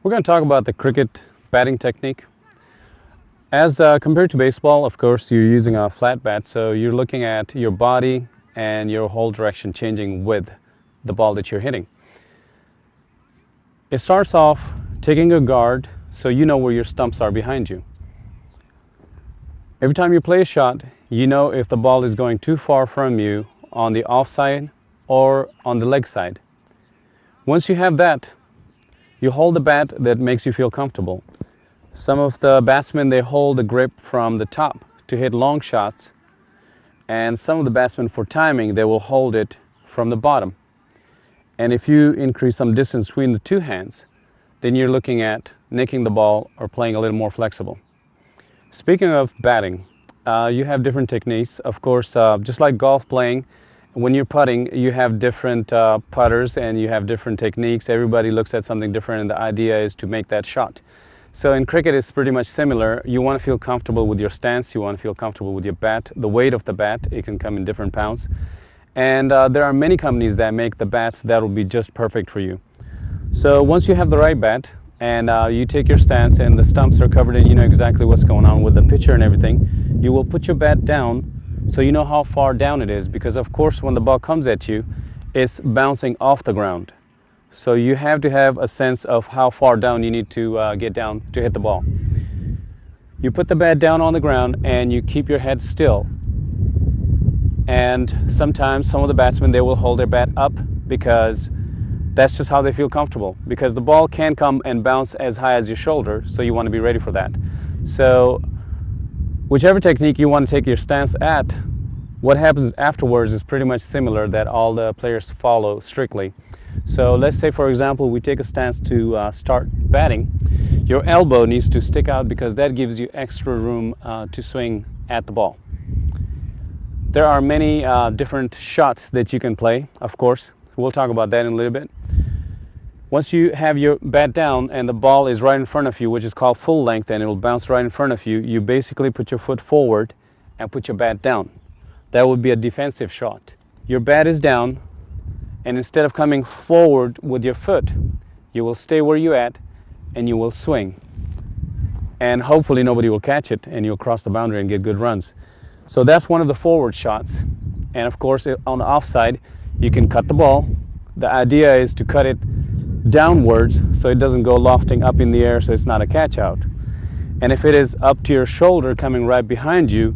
We're going to talk about the cricket batting technique. As compared to baseball, of course, you're using a flat bat, so you're looking at your body and your whole direction changing with the ball that you're hitting. It starts off taking a guard so you know where your stumps are behind you. Every time you play a shot, you know if the ball is going too far from you on the offside or on the leg side. Once you have that, you hold the bat that makes you feel comfortable. Some of the batsmen, they hold the grip from the top to hit long shots, and some of the batsmen, for timing, they will hold it from the bottom. And if you increase some distance between the two hands, then you're looking at nicking the ball or playing a little more flexible. Speaking of batting, you have different techniques. Of course, just like golf playing, when you're putting, you have different putters and you have different techniques. Everybody looks at something different, and the idea is to make that shot. So in cricket, it's pretty much similar. You want to feel comfortable with your stance. You want to feel comfortable with your bat. The weight of the bat, it can come in different pounds. And there are many companies that make the bats that will be just perfect for you. So once you have the right bat and you take your stance and the stumps are covered and you know exactly what's going on with the pitcher and everything, you will put your bat down so you know how far down it is, because of course when the ball comes at you, it's bouncing off the ground. So you have to have a sense of how far down you need to get down to hit the ball. You put the bat down on the ground and you keep your head still. And sometimes some of the batsmen, they will hold their bat up because that's just how they feel comfortable, because the ball can come and bounce as high as your shoulder, so you want to be ready for that. So whichever technique you want to take your stance at, what happens afterwards is pretty much similar, that all the players follow strictly. So let's say, for example, we take a stance to start batting. Your elbow needs to stick out because that gives you extra room to swing at the ball. There are many different shots that you can play, of course. We'll talk about that in a little bit. Once you have your bat down and the ball is right in front of you, which is called full length, and it will bounce right in front of you, you basically put your foot forward and put your bat down. That would be a defensive shot. Your bat is down, and instead of coming forward with your foot, you will stay where you're at and you will swing. And hopefully nobody will catch it and you'll cross the boundary and get good runs. So that's one of the forward shots. And of course, on the offside, you can cut the ball. The idea is to cut it downwards so it doesn't go lofting up in the air, so it's not a catch out. And if it is up to your shoulder coming right behind you,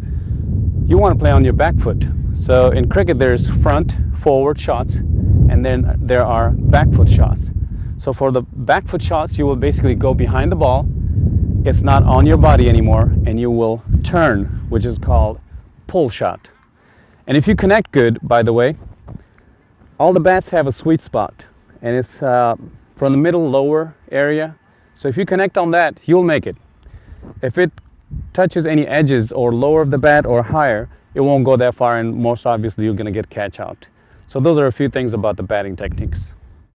you want to play on your back foot. So in cricket, there's front, forward shots, and then there are back foot shots. So for the back foot shots, you will basically go behind the ball. It's not on your body anymore, and you will turn, which is called pull shot. And if you connect good, by the way, all the bats have a sweet spot, and it's from the middle lower area. So if you connect on that, you'll make it. If it touches any edges or lower of the bat or higher, it won't go that far, and most obviously you're going to get catch out. So those are a few things about the batting techniques.